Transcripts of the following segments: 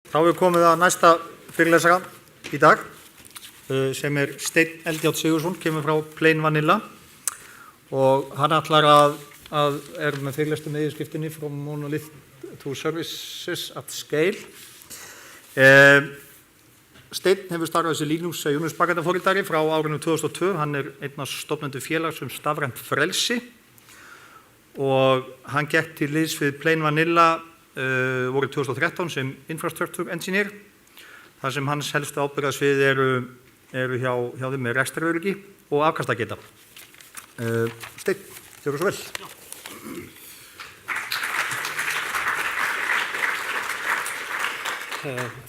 Þá er komið að næsta fyrirlesara í dag sem Steinn Sigurðsson, kemur frá Plain Vanilla og hann ætlar að með fyrirlestur með yfirskriftinni From Monolith to Services at Scale. Steinn hefur starfað sem Linux Unix-bakendafóritari frá árinu 2002. Hann einn af stofnendur félags stafrænt frelsi og hann gekk til liðs við Plain Vanilla voru 2013 sem Infrastructure Engineer, þar sem hans helstu ábyrgðarsvið eru hjá þeim með rekstraröryggi og afkastageta. Steinn, gjörðu svo vel.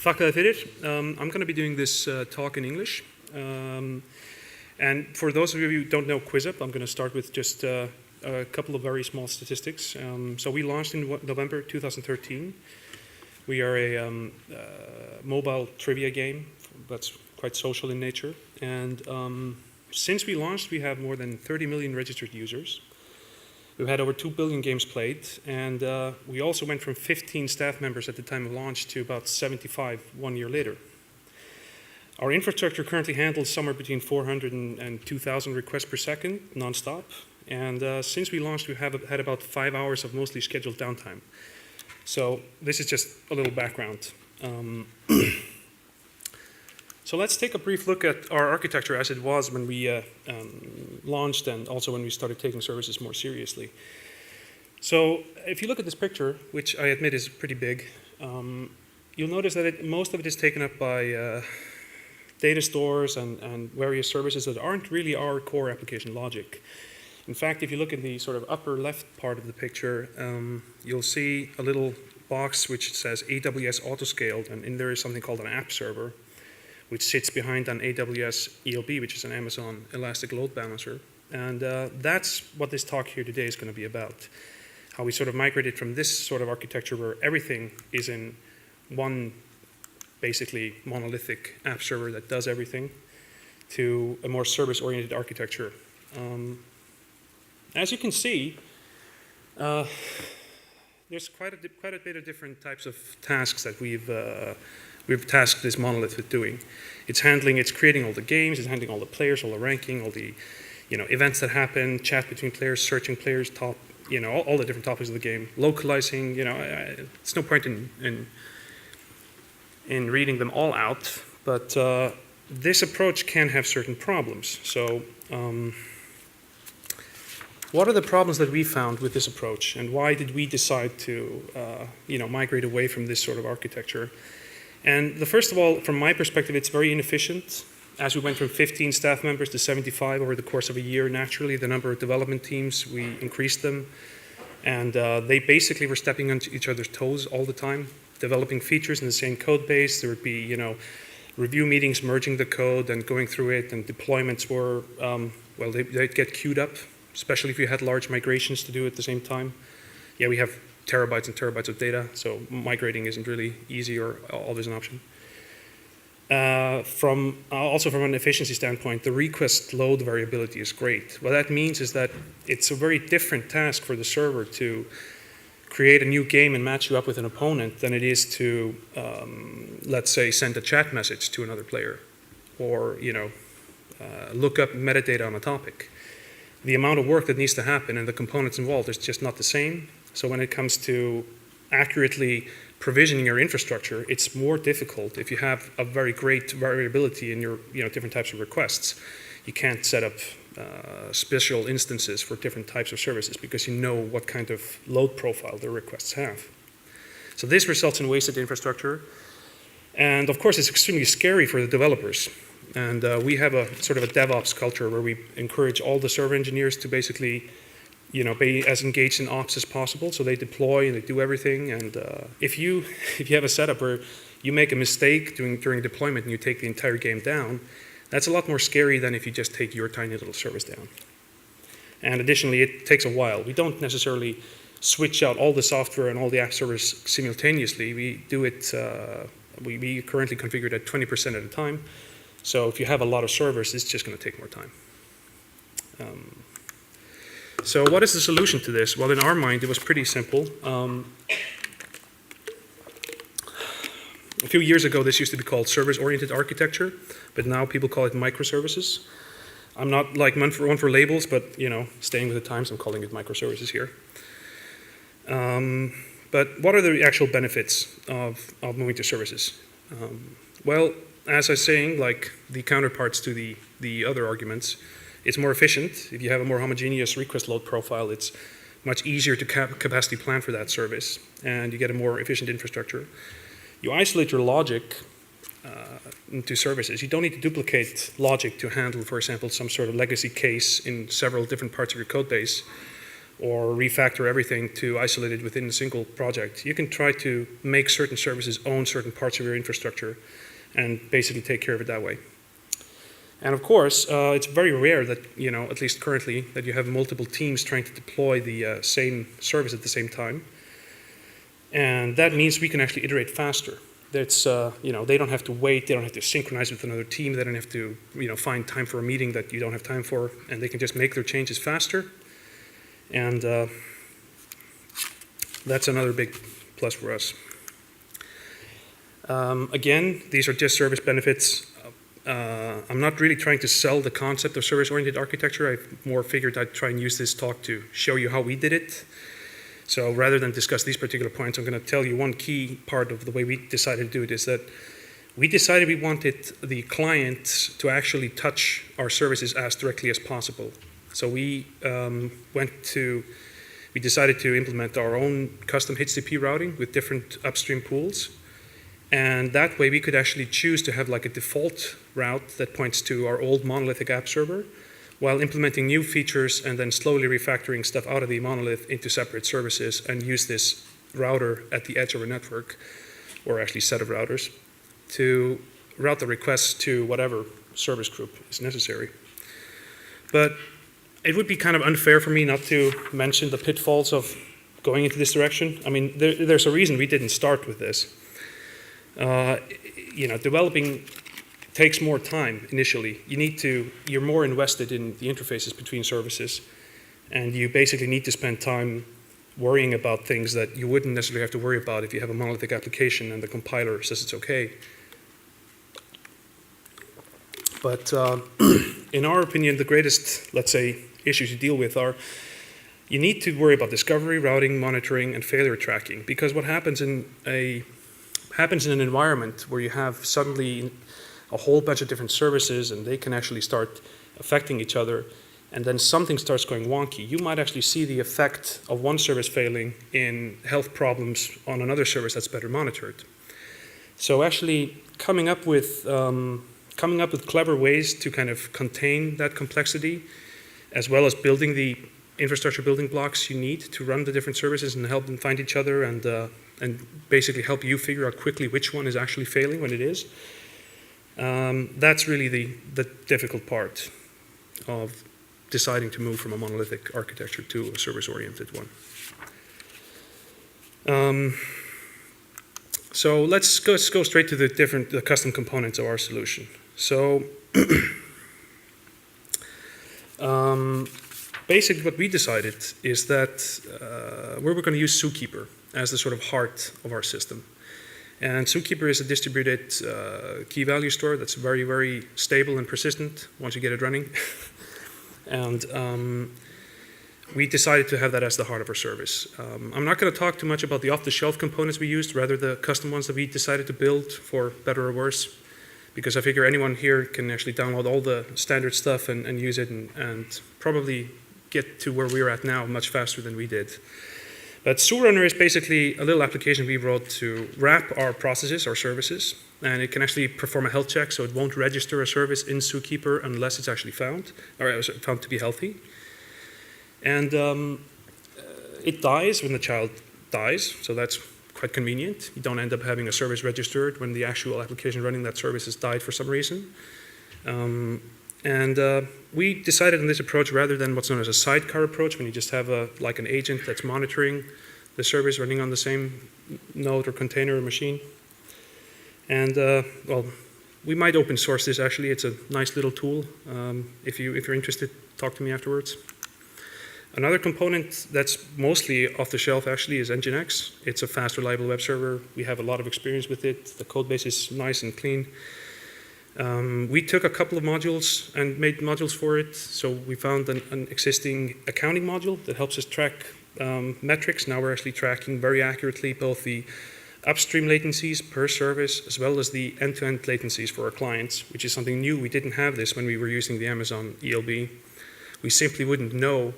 Þakka þér fyrir. I'm going to be doing this talk in English. And for those of you who don't know QuizUp, I'm going to start with just a couple of very small statistics. So we launched in November 2013. We are a mobile trivia game that's quite social in nature. And since we launched, we have more than 30 million registered users. We've had over 2 billion games played. And we also went from 15 staff members at the time of launch to about 75 1 year later. Our infrastructure currently handles somewhere between 400 and 2,000 requests per second, nonstop. And since we launched, we have had about 5 hours of mostly scheduled downtime. So this is just a little background. So let's take a brief look at our architecture as it was when we launched and also when we started taking services more seriously. So if you look at this picture, which I admit is pretty big, you'll notice that most of it is taken up by data stores and various services that aren't really our core application logic. In fact, if you look in the sort of upper left part of the picture, you'll see a little box which says AWS Autoscaled, and in there is something called an app server, which sits behind an AWS ELB, which is an Amazon Elastic Load Balancer. And that's what this talk here today is going to be about, how we sort of migrated from this sort of architecture where everything is in one basically monolithic app server that does everything to a more service-oriented architecture. As you can see, there's quite a bit of different types of tasks that we've tasked this monolith with doing. It's creating all the games, it's handling all the players, all the ranking, all the events that happen, chat between players, searching players, all the different topics of the game, localizing. It's no point in reading them all out, but this approach can have certain problems. So. What are the problems that we found with this approach, and why did we decide to migrate away from this sort of architecture? And first of all, from my perspective, it's very inefficient. As we went from 15 staff members to 75 over the course of a year, naturally, the number of development teams, we increased them. And they basically were stepping on each other's toes all the time, developing features in the same code base. There would be, review meetings merging the code and going through it, and deployments were, they'd get queued up, especially if you had large migrations to do at the same time. Yeah, we have terabytes and terabytes of data, so migrating isn't really easy or always an option. Also from an efficiency standpoint, the request load variability is great. What that means is that it's a very different task for the server to create a new game and match you up with an opponent than it is to, let's say, send a chat message to another player or look up metadata on a topic. The amount of work that needs to happen and the components involved is just not the same. So when it comes to accurately provisioning your infrastructure, it's more difficult if you have a very great variability in your different types of requests. You can't set up special instances for different types of services because you know what kind of load profile the requests have. So this results in wasted infrastructure. And of course, it's extremely scary for the developers. And we have a sort of a DevOps culture where we encourage all the server engineers to basically, be as engaged in ops as possible. So they deploy and they do everything. And if you have a setup where you make a mistake during deployment and you take the entire game down, that's a lot more scary than if you just take your tiny little service down. And additionally, it takes a while. We don't necessarily switch out all the software and all the app servers simultaneously. We do it. We currently configure it at 20% at a time. So if you have a lot of servers, it's just going to take more time. So what is the solution to this? Well, in our mind, it was pretty simple. A few years ago, this used to be called service-oriented architecture, but now people call it microservices. I'm not like one for labels, but staying with the times, I'm calling it microservices here. But what are the actual benefits of moving to services? Well, as I was saying, like the counterparts to the other arguments, it's more efficient. If you have a more homogeneous request load profile, it's much easier to capacity plan for that service, and you get a more efficient infrastructure. You isolate your logic into services. You don't need to duplicate logic to handle, for example, some sort of legacy case in several different parts of your code base, or refactor everything to isolate it within a single project. You can try to make certain services own certain parts of your infrastructure and basically take care of it that way. And of course, it's very rare that, at least currently, that you have multiple teams trying to deploy the same service at the same time. And that means we can actually iterate faster. That's, they don't have to wait, they don't have to synchronize with another team, they don't have to, find time for a meeting that you don't have time for, and they can just make their changes faster. And that's another big plus for us. Again, these are just service benefits. I'm not really trying to sell the concept of service-oriented architecture. I more figured I'd try and use this talk to show you how we did it. So rather than discuss these particular points, I'm going to tell you one key part of the way we decided to do it is that we decided we wanted the client to actually touch our services as directly as possible. So we decided to implement our own custom HTTP routing with different upstream pools. And that way we could actually choose to have like a default route that points to our old monolithic app server while implementing new features and then slowly refactoring stuff out of the monolith into separate services and use this router at the edge of our network, or actually set of routers, to route the requests to whatever service group is necessary. But it would be kind of unfair for me not to mention the pitfalls of going into this direction. I mean, there's a reason we didn't start with this. Developing takes more time initially. You're more invested in the interfaces between services, and you basically need to spend time worrying about things that you wouldn't necessarily have to worry about if you have a monolithic application and the compiler says it's okay. But in our opinion, the greatest, let's say, issues you deal with are you need to worry about discovery, routing, monitoring, and failure tracking, because what happens in an environment where you have suddenly a whole bunch of different services and they can actually start affecting each other, and then something starts going wonky, you might actually see the effect of one service failing in health problems on another service that's better monitored. So actually coming up with clever ways to kind of contain that complexity, as well as building the infrastructure building blocks you need to run the different services and help them find each other, and basically help you figure out quickly which one is actually failing when it is. That's really the difficult part of deciding to move from a monolithic architecture to a service-oriented one. So let's go straight to the custom components of our solution. So basically what we decided is that we're going to use Zookeeper as the sort of heart of our system. And Zookeeper is a distributed key value store that's very, very stable and persistent once you get it running. And we decided to have that as the heart of our service. I'm not going to talk too much about the off-the-shelf components we used, rather the custom ones that we decided to build, for better or worse, because I figure anyone here can actually download all the standard stuff and use it and probably get to where we're at now much faster than we did. But ZooRunner is basically a little application we wrote to wrap our processes, our services, and it can actually perform a health check, so it won't register a service in Zookeeper unless it's actually found, or found to be healthy. And it dies when the child dies, so that's quite convenient. You don't end up having a service registered when the actual application running that service has died for some reason. We decided on this approach rather than what's known as a sidecar approach, when you just have like an agent that's monitoring the service running on the same node or container or machine. And well, we might open source this actually. It's a nice little tool. If you're interested, talk to me afterwards. Another component that's mostly off the shelf actually is Nginx. It's a fast, reliable web server. We have a lot of experience with it. The code base is nice and clean. We took a couple of modules and made modules for it. So we found an existing accounting module that helps us track metrics. Now we're actually tracking very accurately both the upstream latencies per service as well as the end-to-end latencies for our clients, which is something new. We didn't have this when we were using the Amazon ELB. We simply wouldn't know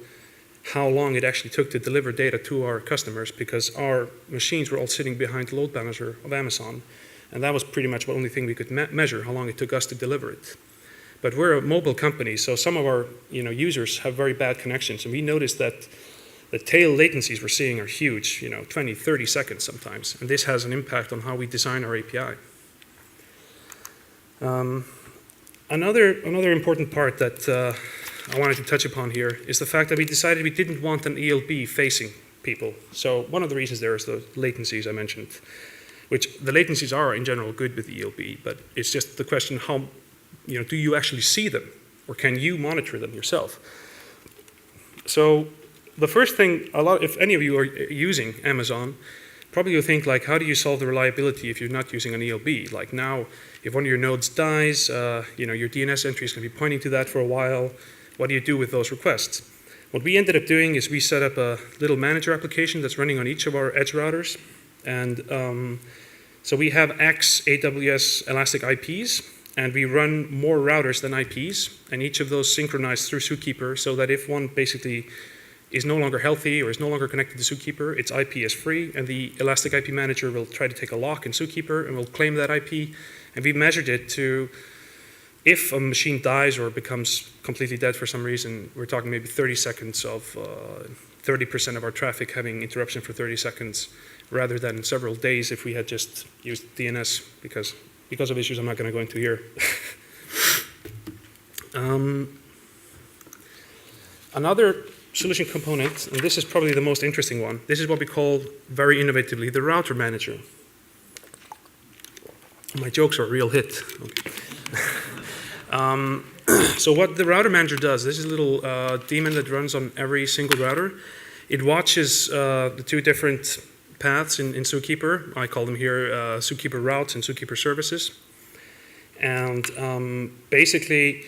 how long it actually took to deliver data to our customers because our machines were all sitting behind the load balancer of Amazon. And that was pretty much the only thing we could measure, how long it took us to deliver it. But we're a mobile company, so some of our users have very bad connections. And we noticed that the tail latencies we're seeing are huge, 20, 30 seconds sometimes. And this has an impact on how we design our API. Another important part that I wanted to touch upon here is the fact that we decided we didn't want an ELB facing people. So one of the reasons there is the latencies I mentioned, which the latencies are in general good with ELB, but it's just the question how, do you actually see them or can you monitor them yourself? So the first thing, if any of you are using Amazon, probably you'll think like, how do you solve the reliability if you're not using an ELB? Like now, if one of your nodes dies, your DNS entry is going to be pointing to that for a while. What do you do with those requests? What we ended up doing is we set up a little manager application that's running on each of our edge routers. And so we have X AWS Elastic IPs, and we run more routers than IPs, and each of those synchronized through Zookeeper so that if one basically is no longer healthy or is no longer connected to Zookeeper, its IP is free, and the Elastic IP Manager will try to take a lock in Zookeeper and will claim that IP. And we measured it to, if a machine dies or becomes completely dead for some reason, we're talking maybe 30 seconds of 30% of our traffic having interruption for 30 seconds, rather than several days if we had just used DNS, because of issues I'm not going to go into here. Another solution component, and this is probably the most interesting one, this is what we call very innovatively the router manager. My jokes are a real hit. Okay. So what the router manager does, this is a little daemon that runs on every single router. It watches the two different paths in Zookeeper. I call them here Zookeeper routes and Zookeeper services. And basically,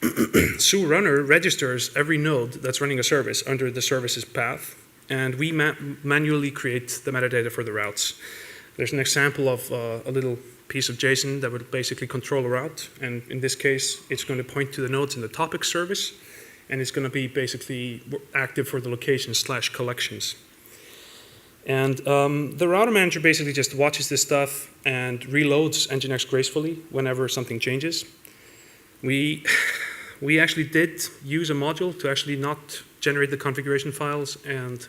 ZooRunner registers every node that's running a service under the services path, and we manually create the metadata for the routes. There's an example of a little piece of JSON that would basically control a route, and in this case, it's going to point to the nodes in the topic service, and it's going to be basically active for the locations/collections. And the router manager basically just watches this stuff and reloads Nginx gracefully whenever something changes. We actually did use a module to actually not generate the configuration files and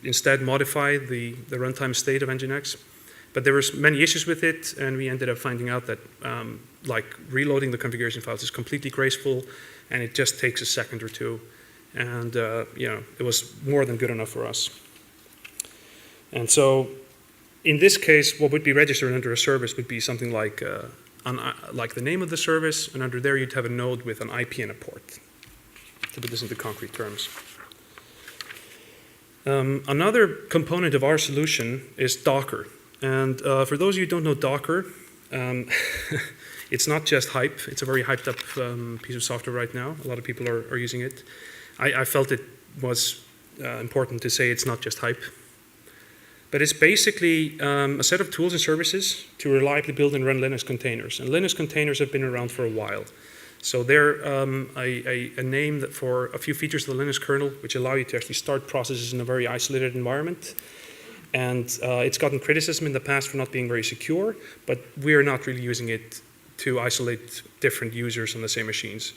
instead modify the runtime state of Nginx. But there were many issues with it, and we ended up finding out that like reloading the configuration files is completely graceful, and it just takes a second or two. And it was more than good enough for us. And so in this case, what would be registered under a service would be something like the name of the service, and under there you'd have a node with an IP and a port, to put this into concrete terms. Another component of our solution is Docker. And for those of you who don't know Docker, it's not just hype. It's a very hyped up piece of software right now. A lot of people are using it. I felt it was important to say it's not just hype. But it's basically a set of tools and services to reliably build and run Linux containers. And Linux containers have been around for a while. So they're a name that for a few features of the Linux kernel, which allow you to actually start processes in a very isolated environment. And it's gotten criticism in the past for not being very secure, but we're not really using it to isolate different users on the same machines.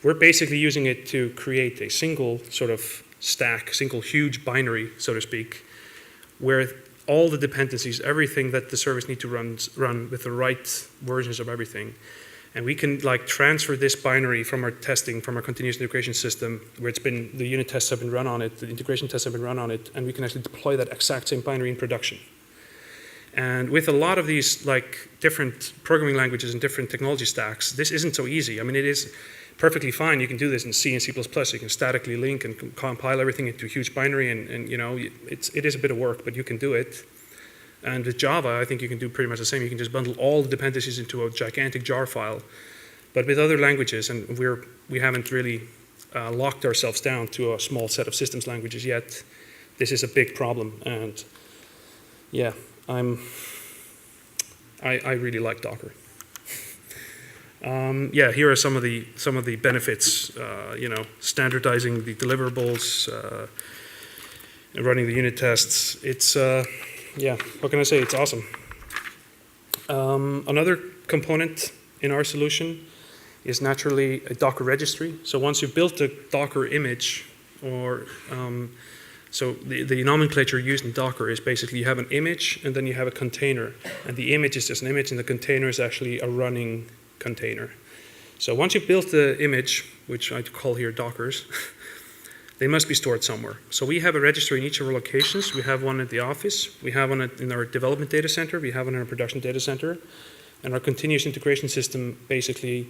We're basically using it to create a single sort of stack, single huge binary, so to speak, where all the dependencies, everything that the service needs to run with the right versions of everything. And we can like transfer this binary from our testing, from our continuous integration system, where it's been, the unit tests have been run on it, the integration tests have been run on it, and we can actually deploy that exact same binary in production. And with a lot of these like different programming languages and different technology stacks, this isn't so easy. I mean, it is perfectly fine. You can do this in C and C++. You can statically link and compile everything into a huge binary, and you know, it is a bit of work, but you can do it. And with Java, I think you can do pretty much the same. You can just bundle all the dependencies into a gigantic jar file. But with other languages, and we haven't really locked ourselves down to a small set of systems languages yet, this is a big problem. And yeah, I really like Docker. Yeah, here are some of the benefits. You know, standardizing the deliverables, running the unit tests. It's yeah, what can I say? It's awesome. Another component in our solution is naturally a Docker registry. So once you've built a Docker image, or so the nomenclature used in Docker is basically you have an image and then you have a container, and the image is just an image and the container is actually a running container. So once you've built the image, which I call here Dockers, they must be stored somewhere. So we have a registry in each of our locations. We have one at the office. We have one in our development data center. We have one in our production data center. And our continuous integration system basically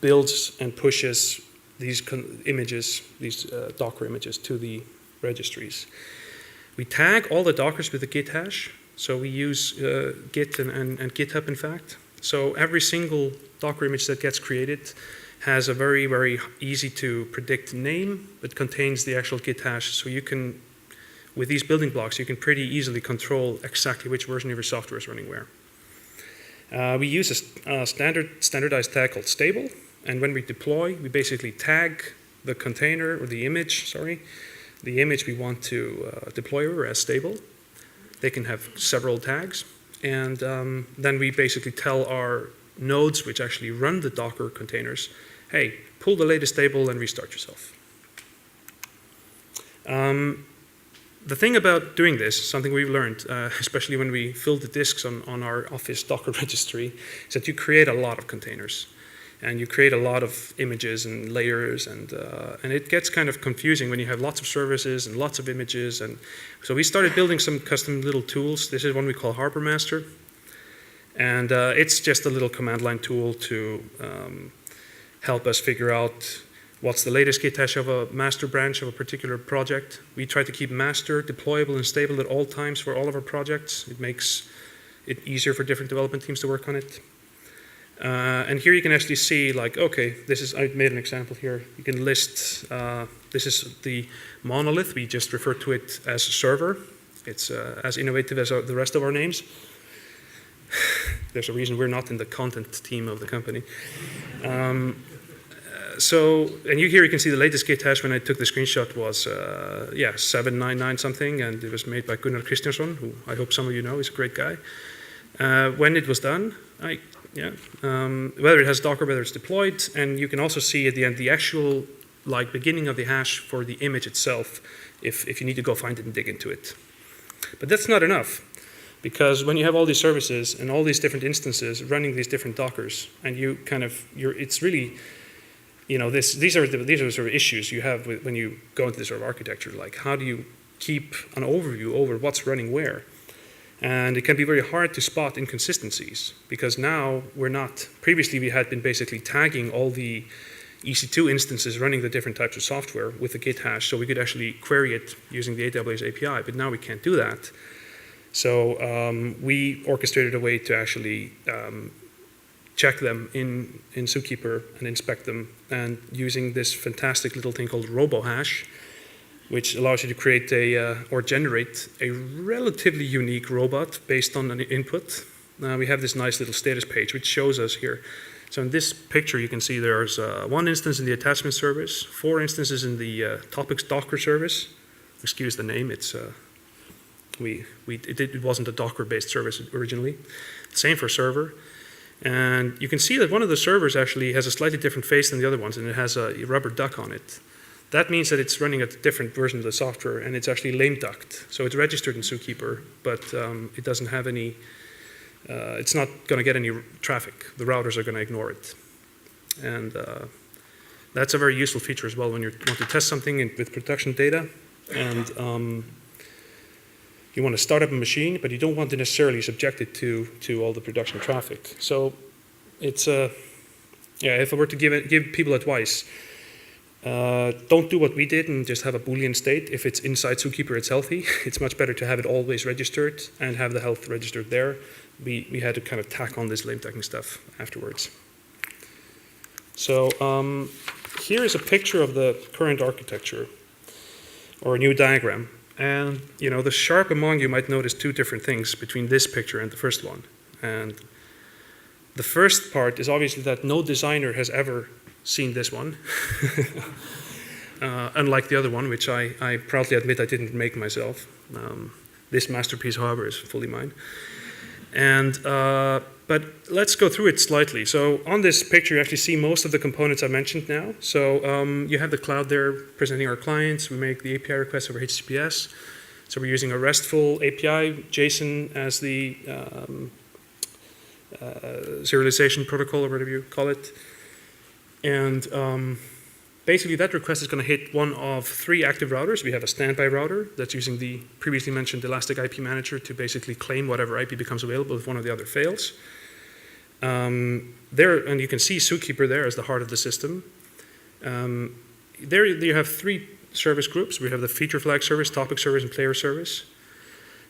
builds and pushes these images, these Docker images, to the registries. We tag all the Dockers with a Git hash. So we use Git and GitHub, in fact. So every single Docker image that gets created has a very, very easy to predict name, but contains the actual Git hash. So you can, with these building blocks, you can pretty easily control exactly which version of your software is running where. We use a standardized tag called stable, and when we deploy, we basically tag the container, or the image, the image we want to deploy over as stable. They can have several tags, and then we basically tell our nodes, which actually run the Docker containers, hey, pull the latest stable and restart yourself. The thing about doing this, something we've learned, especially when we fill the disks on our Office Docker registry, is that you create a lot of containers. And you create a lot of images and layers, and it gets kind of confusing when you have lots of services and lots of images. And so we started building some custom little tools. This is one we call Harbor Master. And it's just a little command line tool to help us figure out what's the latest Git hash of a master branch of a particular project. We try to keep master deployable and stable at all times for all of our projects. It makes it easier for different development teams to work on it. And here you can actually see, like, okay, I made an example here. You can list, this is the monolith. We just refer to it as server. It's as innovative as the rest of our names. There's a reason we're not in the content team of the company. And here you can see the latest Git hash when I took the screenshot was, 799 something, and it was made by Gunnar Kristjánsson, who I hope some of you know, he's a great guy. When it was done, whether it has Docker, whether it's deployed, and you can also see at the end the actual beginning of the hash for the image itself, if you need to go find it and dig into it. But that's not enough, because when you have all these services and all these different instances running these different Dockers, and it's really, these are sort of issues you have when you go into this sort of architecture, like how do you keep an overview over what's running where? And it can be very hard to spot inconsistencies, because now previously we had been basically tagging all the EC2 instances running the different types of software with the Git hash, so we could actually query it using the AWS API, but now we can't do that. So we orchestrated a way to actually check them in Zookeeper and inspect them, and using this fantastic little thing called RoboHash, which allows you to create or generate a relatively unique robot based on an input. We have this nice little status page which shows us here. So in this picture you can see there's one instance in the attachment service, 4 instances in the topics Docker service. Excuse the name, it wasn't a Docker-based service originally. Same for server. And you can see that one of the servers actually has a slightly different face than the other ones, and it has a rubber duck on it. That means that it's running a different version of the software, and it's actually lame ducked. So it's registered in Zookeeper, but it doesn't have any, it's not going to get any traffic. The routers are going to ignore it. And that's a very useful feature as well when you want to test something with production data, and you want to start up a machine, but you don't want to necessarily subject it to all the production traffic. So it's Yeah, if I were to give people advice, don't do what we did and just have a Boolean state. If it's inside Zookeeper, it's healthy. It's much better to have it always registered and have the health registered there. We had to kind of tack on this lame teching stuff afterwards. So here is a picture of the current architecture, or a new diagram. And the sharp among you might notice two different things between this picture and the first one. And the first part is obviously that no designer has ever seen this one, unlike the other one, which I proudly admit I didn't make myself. This masterpiece, however, is fully mine. And but let's go through it slightly. So on this picture, you actually see most of the components I mentioned now. So you have the cloud there presenting our clients. We make the API requests over HTTPS. So we're using a RESTful API, JSON as the serialization protocol, or whatever you call it. And basically that request is going to hit one of 3 active routers. We have a standby router that's using the previously mentioned Elastic IP Manager to basically claim whatever IP becomes available if one of the other fails. There, and you can see Zookeeper there as the heart of the system. There you have 3 service groups. We have the feature flag service, topic service, and player service.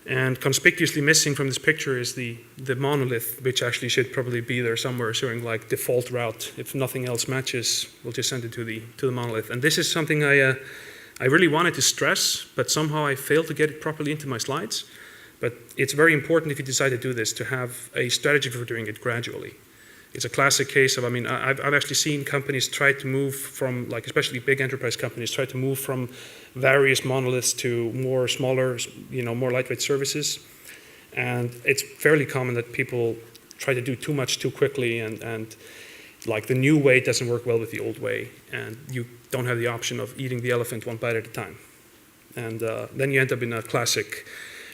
And conspicuously missing from this picture is the monolith, which actually should probably be there somewhere, showing like default route. If nothing else matches, we'll just send it to the monolith. And this is something I really wanted to stress, but somehow I failed to get it properly into my slides. But it's very important if you decide to do this to have a strategy for doing it gradually. It's a classic case of, I've actually seen companies try to move from, like especially big enterprise companies, try to move from various monoliths to more smaller, more lightweight services. And it's fairly common that people try to do too much too quickly, and like the new way doesn't work well with the old way, and you don't have the option of eating the elephant one bite at a time. And then you end up in a classic,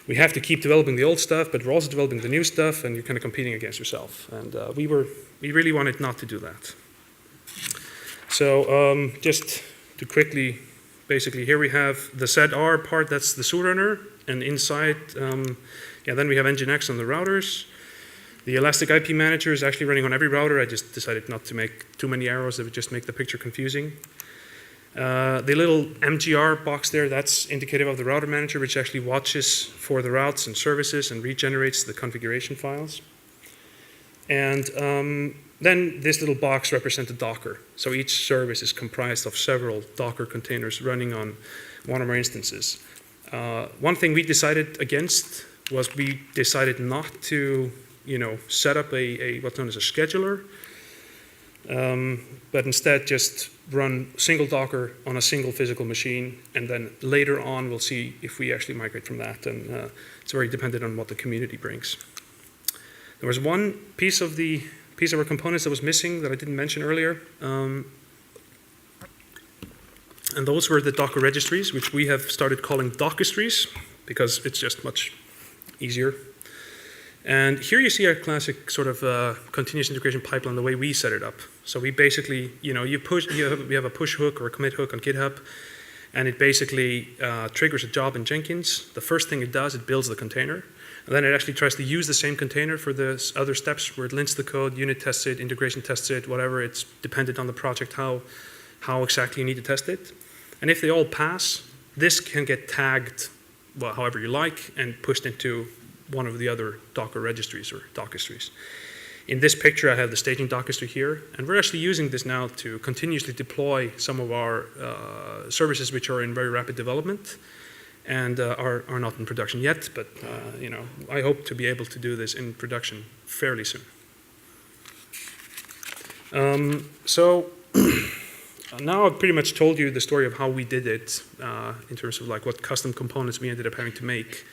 we have to keep developing the old stuff, but we're also developing the new stuff, and you're kind of competing against yourself. And we really wanted not to do that. So just to quickly, basically here we have the ZR part, that's the SURunner, and inside, then we have Nginx on the routers. The Elastic IP Manager is actually running on every router. I just decided not to make too many arrows that would just make the picture confusing. The little MGR box there, that's indicative of the router manager, which actually watches for the routes and services and regenerates the configuration files. And then this little box represents a Docker. So each service is comprised of several Docker containers running on one of our instances. One thing we decided against was we decided not to, set up what's known as a scheduler, but instead just run single Docker on a single physical machine, and then later on we'll see if we actually migrate from that, and it's very dependent on what the community brings. There was one piece of our components that was missing that I didn't mention earlier, and those were the Docker registries, which we have started calling Dockistries because it's just much easier. And here you see our classic sort of continuous integration pipeline, the way we set it up. So we basically, we have a push hook or a commit hook on GitHub, and it basically triggers a job in Jenkins. The first thing it does, it builds the container, and then it actually tries to use the same container for the other steps where it lints the code, unit tests it, integration tests it, whatever. It's dependent on the project how exactly you need to test it. And if they all pass, this can get tagged, well, however you like, and pushed into one of the other Docker registries or Dockistries. In this picture, I have the staging Dockistry here, and we're actually using this now to continuously deploy some of our services which are in very rapid development and are not in production yet, but I hope to be able to do this in production fairly soon. So now I've pretty much told you the story of how we did it in terms of like what custom components we ended up having to make.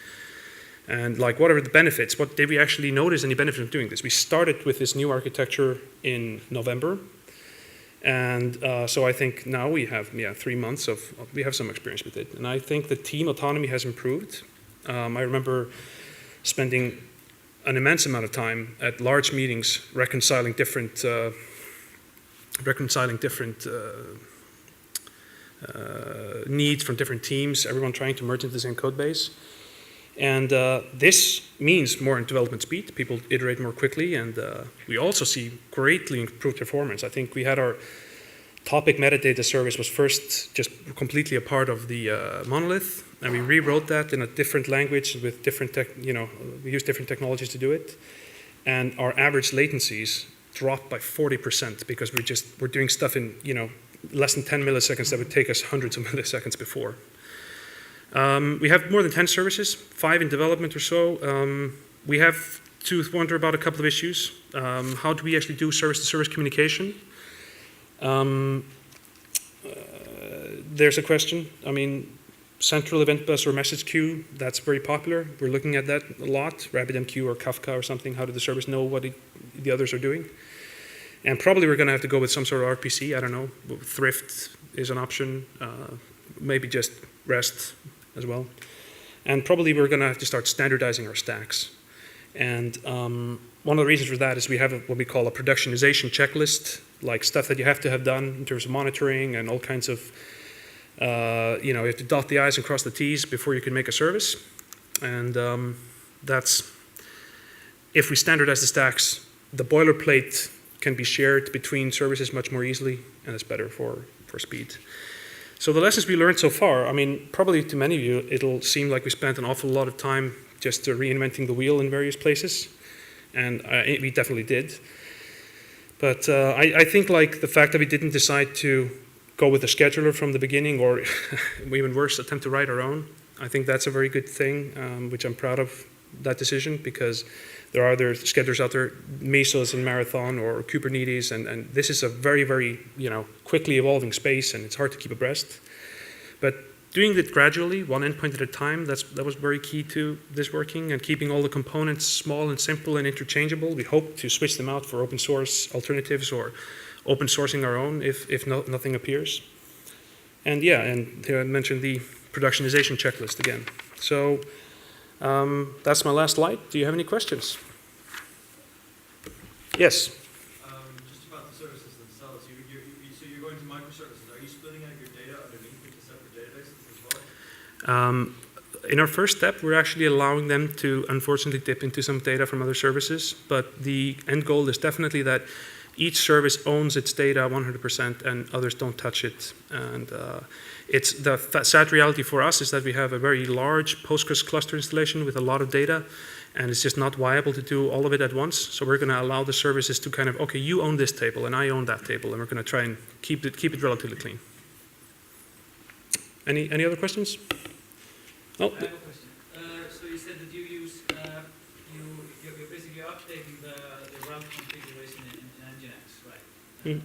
And like, what are the benefits? What did we actually notice any benefit of doing this? We started with this new architecture in November. And so I think now we have 3 months we have some experience with it. And I think the team autonomy has improved. I remember spending an immense amount of time at large meetings reconciling different needs from different teams, everyone trying to merge into the same code base. And this means more in development speed. People iterate more quickly, and we also see greatly improved performance. I think we had our topic metadata service was first just completely a part of the monolith, and we rewrote that in a different language with different we used different technologies to do it. And our average latencies dropped by 40% because we're doing stuff in less than 10 milliseconds that would take us hundreds of milliseconds before. We have more than 10 services, 5 in development or so. We have to wonder about a couple of issues. How do we actually do service-to-service communication? There's a question. I mean, central event bus or message queue, that's very popular. We're looking at that a lot. RabbitMQ or Kafka or something. How does the service know what the others are doing? And probably we're going to have to go with some sort of RPC. I don't know. Thrift is an option. Maybe just REST as well. And probably we're going to have to start standardizing our stacks. And one of the reasons for that is we have what we call a productionization checklist, like stuff that you have to have done in terms of monitoring and all kinds of, you have to dot the I's and cross the T's before you can make a service. And that's, if we standardize the stacks, the boilerplate can be shared between services much more easily, and it's better for speed. So the lessons we learned so far, I mean, probably to many of you, it'll seem like we spent an awful lot of time just reinventing the wheel in various places, and we definitely did. But I think like the fact that we didn't decide to go with a scheduler from the beginning, or even worse, attempt to write our own, I think that's a very good thing, which I'm proud of that decision, because there are other schedulers out there, Mesos and Marathon or Kubernetes, and this is a very, very quickly evolving space, and it's hard to keep abreast. But doing it gradually, one endpoint at a time, that was very key to this working, and keeping all the components small and simple and interchangeable. We hope to switch them out for open source alternatives or open sourcing our own if nothing appears. And yeah, and here I mentioned the productionization checklist again. So that's my last slide. Do you have any questions? Yes? Just about the services themselves. So you're going to microservices. Are you splitting out your data underneath into separate databases as well? In our first step, we're actually allowing them to, unfortunately, dip into some data from other services. But the end goal is definitely that each service owns its data 100% and others don't touch it. And it's the sad reality for us is that we have a very large Postgres cluster installation with a lot of data, and it's just not viable to do all of it at once. So we're going to allow the services to kind of, okay, you own this table and I own that table, and we're going to try and keep it relatively clean. Any other questions? Oh. I have a question. So you said that you use, you're basically updating the route configuration in Nginx, right? Mm.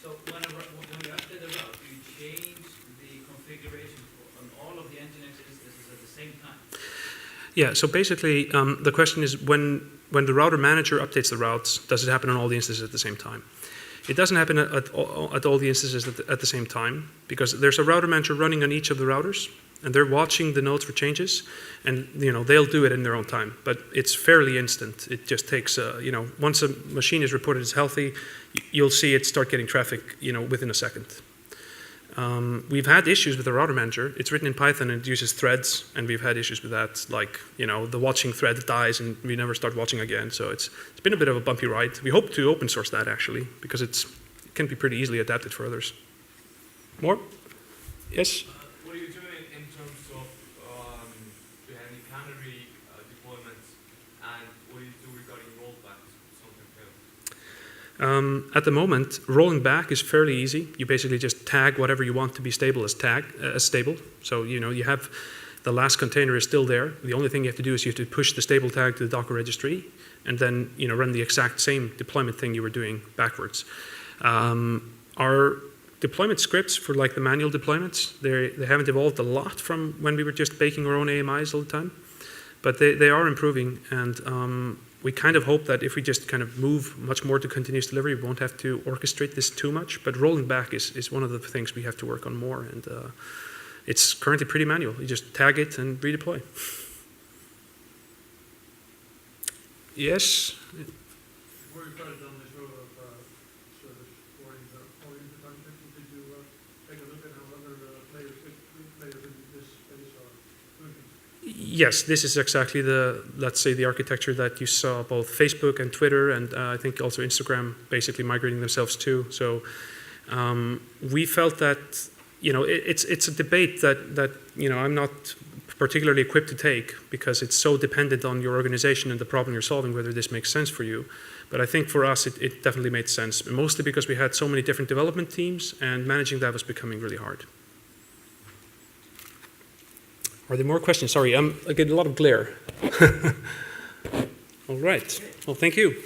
So when you update the route, do you change the configuration on all of the Nginx instances at the same time? Yeah, so basically the question is when the router manager updates the routes, does it happen on all the instances at the same time? It doesn't happen at all the instances at the same time, because there's a router manager running on each of the routers, and they're watching the nodes for changes, and they'll do it in their own time. But it's fairly instant. It just takes once a machine is reported as healthy, you'll see it start getting traffic within a second. We've had issues with the router manager. It's written in Python and it uses threads, and we've had issues with that, like the watching thread dies and we never start watching again. So it's been a bit of a bumpy ride. We hope to open source that actually, because it can be pretty easily adapted for others. More? Yes? What are you doing in terms of do you have any canary deployments, and what do you do regarding rollbacks if something fails? At the moment, rolling back is fairly easy. You basically just tag whatever you want to be stable as stable. So you have the last container is still there. The only thing you have to do is you have to push the stable tag to the Docker registry, and then run the exact same deployment thing you were doing backwards. Our deployment scripts for like the manual deployments, they haven't evolved a lot from when we were just baking our own AMIs all the time, but they are improving, and we kind of hope that if we just kind of move much more to continuous delivery, we won't have to orchestrate this too much. But rolling back is one of the things we have to work on more, and it's currently pretty manual. You just tag it and redeploy. Yes? Before you started on this road of service for all the architecture, did you take a look at how other players in this space are doing things? Yes, this is exactly let's say, the architecture that you saw both Facebook and Twitter, and I think also Instagram basically migrating themselves to. So we felt that, it's a debate that I'm not particularly equipped to take, because it's so dependent on your organization and the problem you're solving, whether this makes sense for you. But I think for us, it definitely made sense, mostly because we had so many different development teams, and managing that was becoming really hard. Are there more questions? Sorry, I get a lot of glare. All right. Well, thank you.